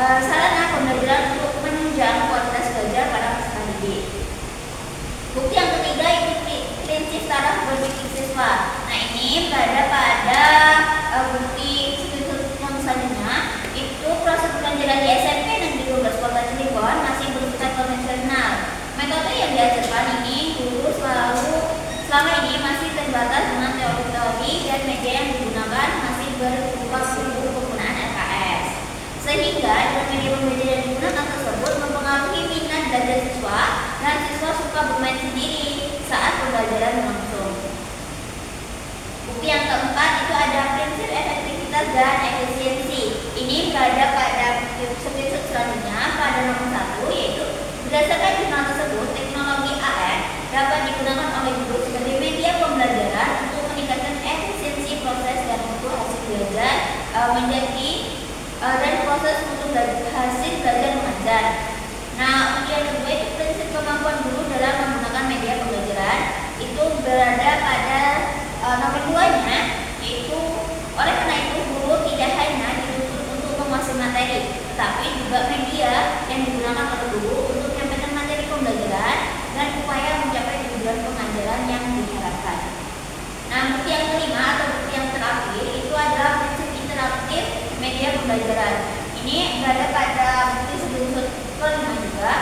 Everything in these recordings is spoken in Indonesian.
sarana pembelajaran untuk menunjang kualitas belajar pada peserta didik. Bukti yang ketiga itu prinsip cara berpikir siswa. Nah, ini berada pada bukti yang selanjutnya, itu proses pembelajaran di SMP Negeri 12 Kota Cirebon masih bersifat konvensional. Metode yang diajarkan ini guru selama ini masih terbatas dengan teori-teori dan media yang digunakan masih berupa buku penggunaan LKS. Sehingga dalam media pembelajaran yang digunakan tersebut mempengaruhi minat belajar siswa dan siswa suka bermain sendiri saat pembelajaran berlangsung. Bukti yang keempat itu ada prinsip efektivitas dan efisiensi. Ini berada pada screenshot selanjutnya pada nomor 1, yaitu berdasarkan jurnal tersebut teknologi AR dapat digunakan oleh guru sebagai media pembelajaran untuk meningkatkan efisiensi proses dan untuk hasil belajar menjadi dan proses untuk hasil belajar mengajar. Nah, yang kedua itu prinsip kemampuan guru dalam menggunakan media pembelajaran itu berada pada nomor 2-nya, yaitu oleh karena itu guru tidak hanya dituntut untuk menguasai materi, tetapi juga media yang digunakan oleh guru untuk menyampaikan materi pembelajaran dan upaya mencapai tujuan pengajaran yang diharapkan. Nah, bukti yang kelima atau bukti yang terakhir itu adalah prinsip interaktif media pembelajaran. Ini berada pada bukti screenshot kelima juga,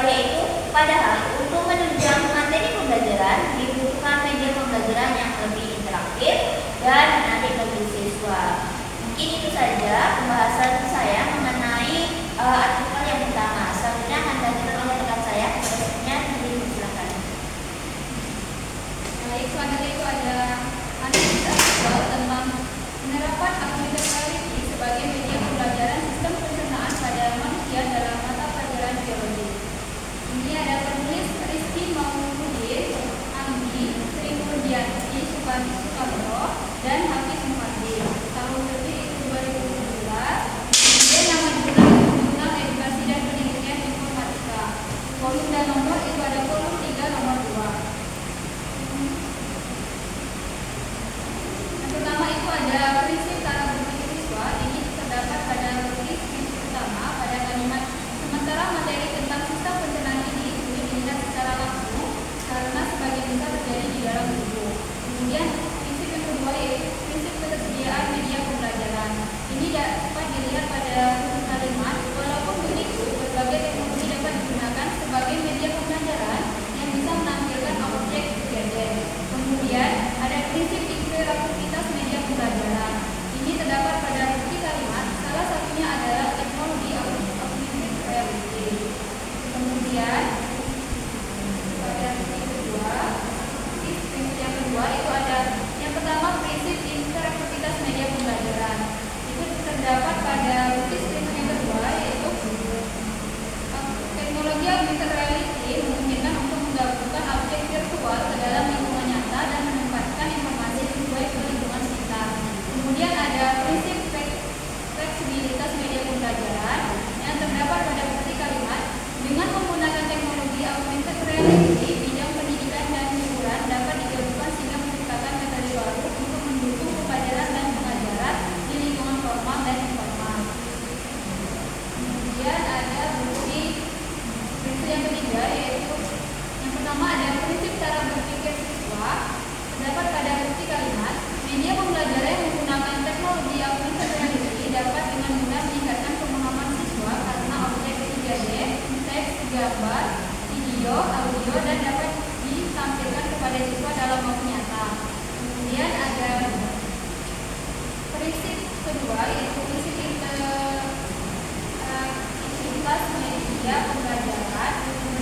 yaitu padahal untuk menunjang materi pembelajaran dibutuhkan media pembelajaran yang lebih interaktif dan menarik bagi siswa. Mungkin itu saja pembahasan saya mengenai artikel yang pertama. Selanjutnya akan dilanjutkan oleh rekan saya. Prosesnya silakan. Baik, selanjutnya itu ada analisis artikel tentang penerapan aktivitas reality sebagai media pembelajaran sistem pencernaan pada manusia dalam mata pelajaran biologi. Ini ada penulis Rizky Mauludin, Anggi, Sri Murdianti, Sukamto, dan Hafiz Muhammad. Tahun terbit itu 2017. Kemudian nama jurnal edukasi dan pendidikan informatika. Kolom dan nomor itu ada kolom 3 nomor 2. Yang pertama itu ada prinsip cara berpikir siswa. Ini terdapat pada prinsip pertama pada kalimat sementara materi tentang sistem pencernaan ini sulit dilihat secara langsung karena sebagian besar terjadi di dalam tubuh. Kemudian prinsip yang kedua yaitu prinsip ketersediaan media pembelajaran. Ini dapat dilihat pada kalimat walaupun begitu berbagai teknologi dapat digunakan sebagai media pembelajaran yang bisa menampilkan objek gadget. Kemudian ada prinsip interaktivitas media pembelajaran. Ini terdapat pada bukti kalimat, salah satunya adalah teknologi augmented reality. Kemudian pada prinsip yang kedua itu ada yang pertama prinsip interaktivitas media pembelajaran. Itu terdapat pada bukti yang kedua yaitu teknologi augmented reality memungkinkan untuk menggabungkan objek virtual ke dalam lingkungan nyata dan menempatkan informasi sesuai ke lingkungan sekitar. Kemudian ada prinsip fleksibilitas media pembelajaran yang terdapat pada bukti kalimat dengan menggunakan teknologi augmented reality bidang pendidikan dan hiburan dapat digabungkan sehingga menciptakan metode baru untuk mendukung pembelajaran dan pengajaran di lingkungan formal dan informal. Kemudian ada bukti prinsip yang ketiga yaitu yang pertama ada prinsip cara berpikir siswa. Terdapat pada bukti kalimat media pembelajaran yang menggunakan teknologi augmented reality dapat dengan mudah meningkatkan pemahaman siswa karena objek 3D, teks, gambar, video, audio dan dapat ditampilkan kepada siswa dalam waktu nyata. Kemudian ada prinsip kedua yaitu prinsip interaktivitas media pembelajaran.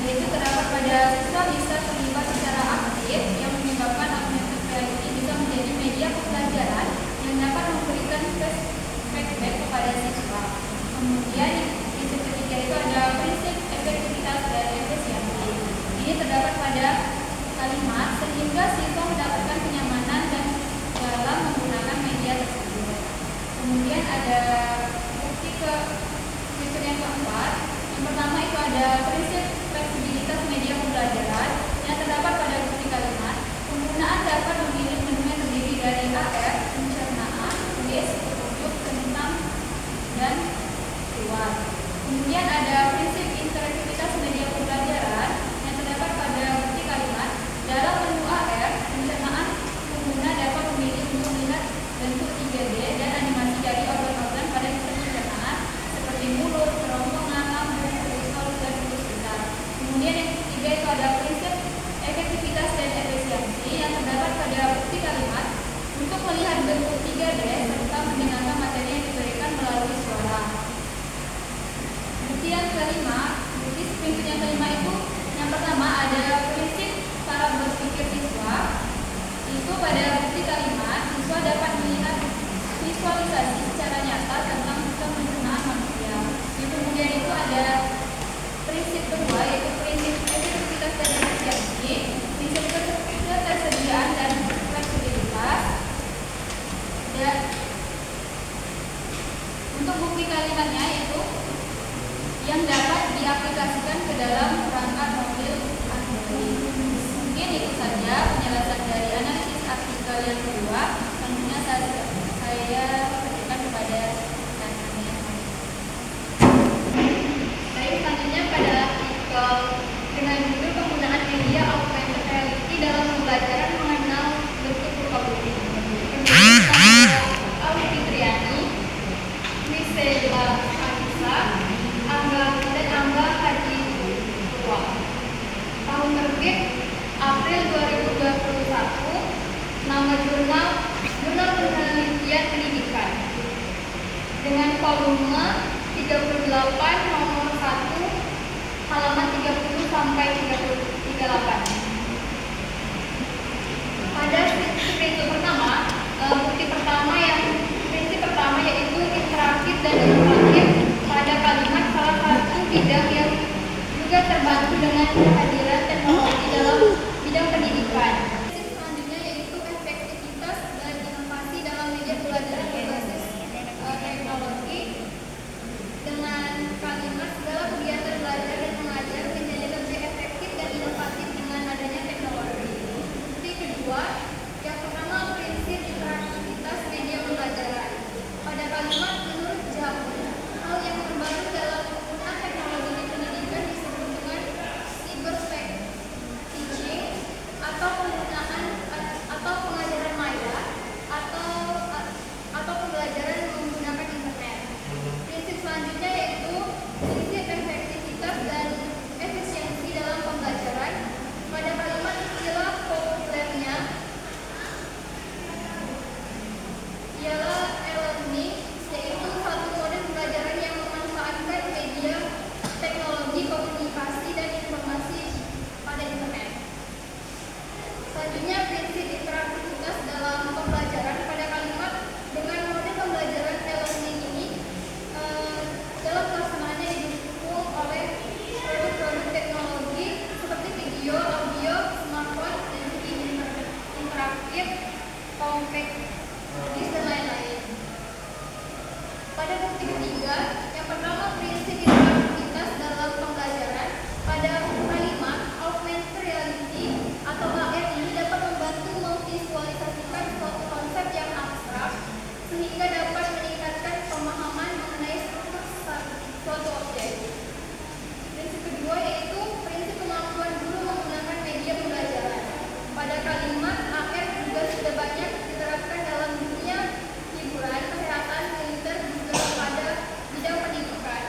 Yaitu terdapat pada siswa bisa terlibat secara aktif yang menyebabkan augmented reality bisa menjadi media pembelajaran yang dapat memberikan feedback kepada siswa. Kemudian prinsip ketiga itu ada prinsip efektivitas dan efisiensi. Ini terdapat pada kalimat sehingga siswa mendapatkan kenyamanan dan dalam menggunakan media tersebut. Kemudian ada bukti prinsip yang keempat. Yang pertama itu ada prinsip fleksibilitas media pembelajaran yang terdapat pada bukti kalimat. Penggunaan dapat memilih menu yang terdiri dari AR, pencernaan, tulis, petunjuk, tentang, dan keluar. visualisasi secara nyata tentang sistem pencernaan manusia. Yang kemudian itu ada prinsip kedua, yaitu prinsip efektivitas dan efisiensi, prinsip ketersediaan dan fleksibilitas. Dan untuk bukti kalimatnya itu yang dapat diaplikasikan ke dalam perangkat mobil Android. Mungkin itu saja penjelasan dari analisis artikel yang kedua. Selanjutnya saya berikan kepada rekan-rekan. Baik, selanjutnya pada artikel dengan judul penggunaan media augmented reality dalam pembelajaran mengenal bentuk rupa bumi. Awi Fitriani, Wisela Anissa, Angga Haji Tua. Tahun terbit April 2021. Nama jurnal Penelitian Pendidikan. Dengan volume 38 nomor 1 halaman 30 sampai 38. Pada prinsip pertama, prinsip pertama yaitu interaktif dan inovatif pada kalimat salah satu bidang yang juga terbantu dengan kehadiran teknologi dalam bidang pendidikan. Prinsip selanjutnya yaitu efektivitas dan inovasi dalam media pembelajaran berbasis teknologi. Dengan kalimat segala kegiatan belajar dan mengajar menjadi lebih efektif dan inovatif dengan adanya teknologi. Bukti kedua, yang pertama prinsip interaktivitas media pembelajaran. Pada kalimat menurut Jamun, hal yang terbaru dalam penggunaan teknologi di pendidikan disebut dengan cyber teaching atau penggunaan atau pengajaran maya atau pembelajaran menggunakan internet. Prinsip selanjutnya yaitu prinsip efektivitas dan efisiensi dalam pembelajaran. Pada kalimat istilah populernya ialah e-learning, yaitu satu mode pembelajaran yang memanfaatkan media teknologi komunikasi dan informasi pada internet. Selanjutnya prinsip interaktivitas dalam pembelajaran. Pada kalimat dengan mode pembelajaran e-learning ini dalam pelaksanaannya didukung oleh produk-produk teknologi seperti video, audio, smartphone, dan interaktif, compact disk, dan lain-lain. Pada bukti ketiga, yang pertama prinsip interaktivitas dalam pembelajaran. Pada kalimat augmented reality atau AR ini dapat membantu memvisualisasikan suatu konsep yang abstrak sehingga dapat meningkatkan pemahaman mengenai struktur suatu objek. Prinsip kedua yaitu prinsip kemampuan guru menggunakan media pembelajaran. Pada kalimat AR juga sudah banyak diterapkan dalam dunia hiburan, kesehatan, militer, juga pada bidang pendidikan.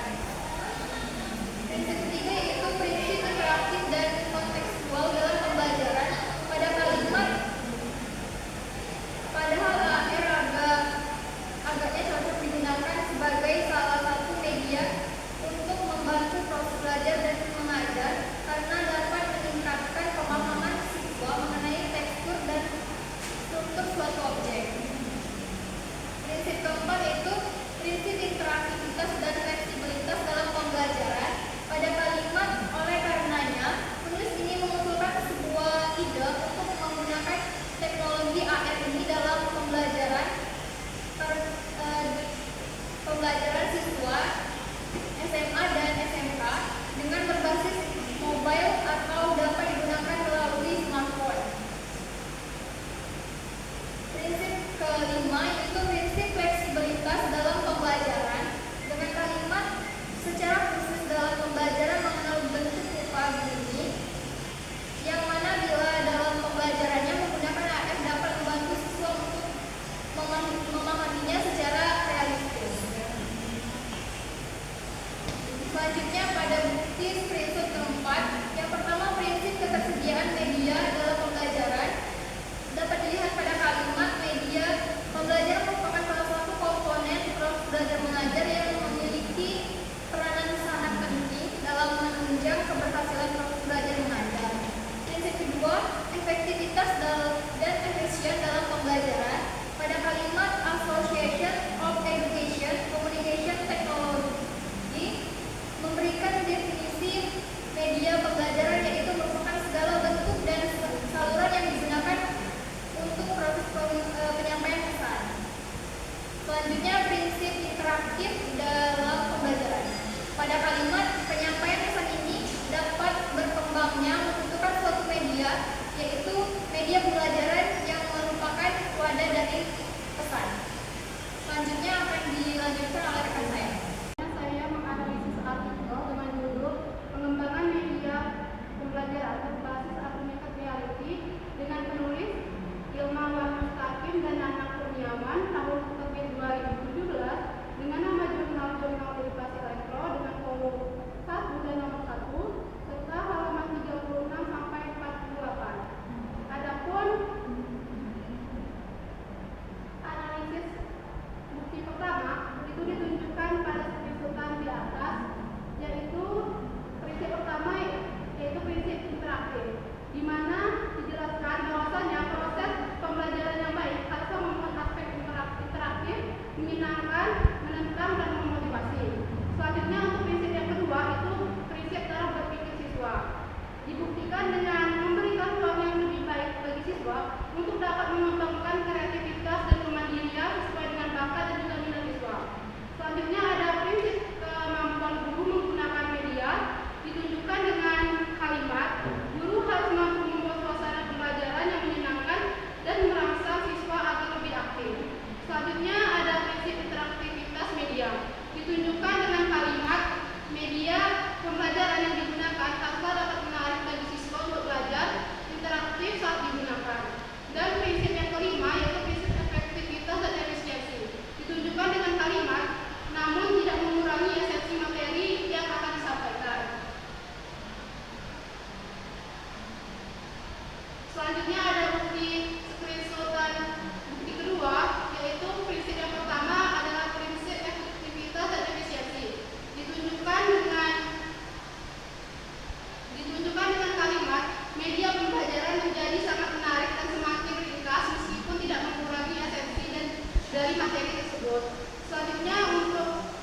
dari materi tersebut. Selanjutnya untuk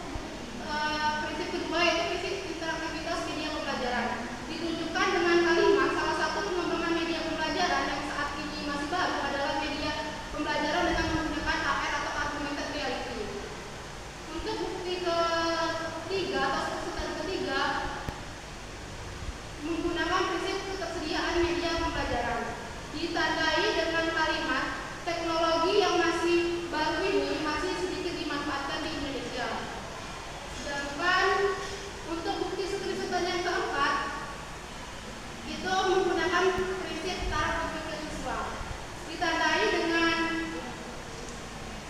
prinsip kedua yaitu prinsip interaktivitas media pembelajaran. Ditunjukkan dengan kalimat salah satu pengembangan media pembelajaran yang saat ini masih baru adalah media pembelajaran dengan menggunakan AR atau augmented reality. Untuk bukti ketiga atau studi ketiga menggunakan prinsip ketersediaan media pembelajaran. Ditandai dengan kalimat teknologi yang masih baru ini masih sedikit dimanfaatkan di Indonesia. Sedangkan untuk bukti studi yang keempat itu menggunakan prinsip taraf berpikir siswa. Ditandai dengan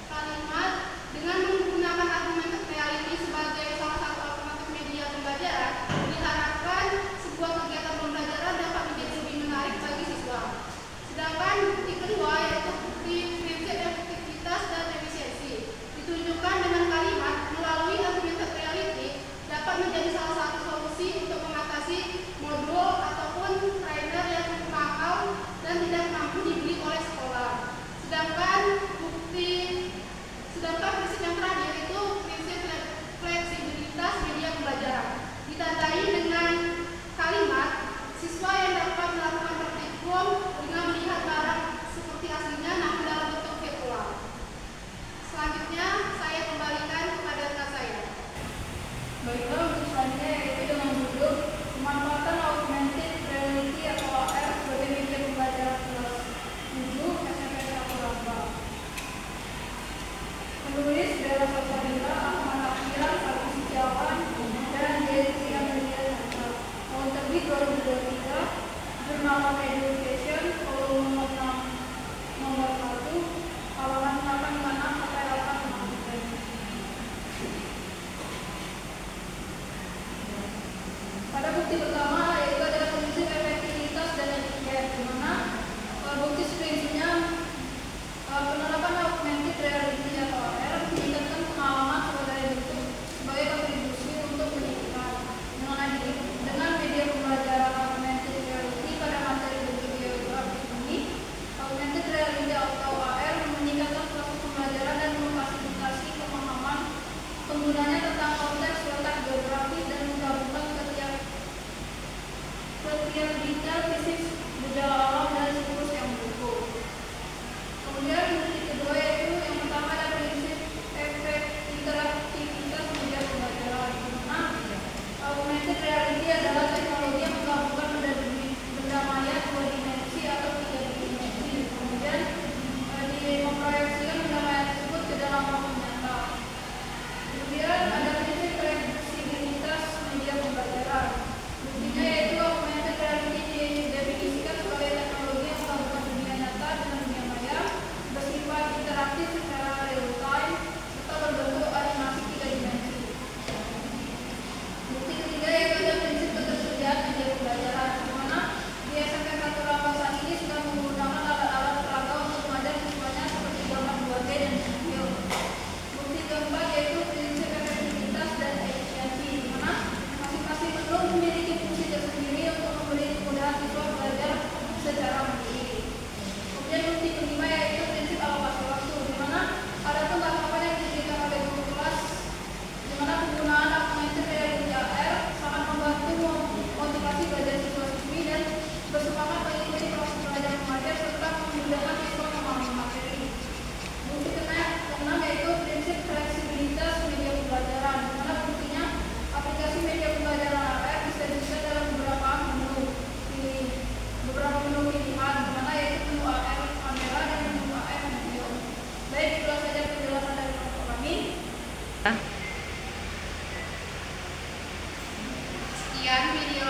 kalimat dengan menggunakan augmented reality sebagai salah satu alternatif media pembelajaran, diharapkan sebuah kegiatan pembelajaran dapat menjadi lebih menarik bagi siswa. Sedangkan bukti kedua yaitu bukti prinsip efektivitas dan efisiensi. Ditunjukkan dengan kalimat melalui augmented reality dapat menjadi salah satu solusi untuk mengatasi modul ataupun trainer yang mahal dan tidak mampu dibeli oleh sekolah. Sedangkan prinsip yang terakhir itu prinsip fleksibilitas media pembelajaran. Ditandai dengan kalimat siswa yang dapat melakukan praktikum dengan melihat barang seperti aslinya namun dalam bentuk virtual. Selanjutnya saya kembalikan kepada rekan saya. Baiklah, untuk selanjutnya yaitu dengan judul pemanfaatan augmented reality atau AR sebagai media pembelajaran kelas 7 SMP Sakuraba. Penulis Bella Salsabila, Ahmad Akhiran, Agus Setiawan, dan Jessica Amelia Chandra. Tahun terbit 2023, Jurnal of Education, volume nomor 1, halaman 856 sampai 863. Pada bukti pertama yaitu adalah prinsip efektivitas dan efisien, di mana bukti prinsipnya penerapan augmented reality atau AR meningkatkan pengalaman sebagai kontribusi untuk pendidikan dengan media pembelajaran augmented reality pada materi bentuk geografis ini. Augmented reality atau AR meningkatkan proses pembelajaran dan memfasilitasi pemahaman penggunanya tentang konteks letak geografis dan menggabungkan setiap detail fisik, gejala alam, dan siklus yang mendukung. Kemudian bukti kedua yaitu yang pertama adalah prinsip efek interaktivitas media pembelajaran, di mana augmented reality adalah teknologi yang menggabungkan benda maya dua dimensi atau tiga dimensi, kemudian memproyeksikan benda maya tersebut ke dalam ruang nyata. Kemudian ada prinsip fleksibilitas media pembelajaran. Buktinya yaitu augmented reality didefinisikan sebagai teknologi yang menggabungkan dunia nyata dengan dunia maya, bersifat interaktif secara real time, serta berbentuk animasi tiga dimensi. Bukti ketiga yaitu ada prinsip ketersediaan media pembelajaran, di mana di SMP Sakuraba saat ini sudah menggunakan alat-alat peraga untuk mengajar siswanya seperti gambar 2D dan video. Bukti keempat yaitu prinsip efektivitas dan efisiensi, di mana masing-masing menu memiliki fungsi tersendiri untuk memberi kemudahan siswa belajar secara mandiri. Kemudian bukti kelima yaitu prinsip alokasi waktu, di mana ada tahapan yang diberikan oleh guru kelas, di mana penggunaan augmented reality AR sangat membantu motivasi belajar siswa-siswi dan bersemangat mengikuti proses belajar mengajar serta memudahkan siswa memahami materi. Bukti keenam yaitu prinsip fleksibilitas media pembelajaran, di mana buktinya aplikasi media pembelajaran AR bisa dilihat dalam beberapa menu pilihan, di mana yaitu menu AR kamera dan menu AR video. Baik, itulah saja penjelasan dari kelompok kami. Sekian video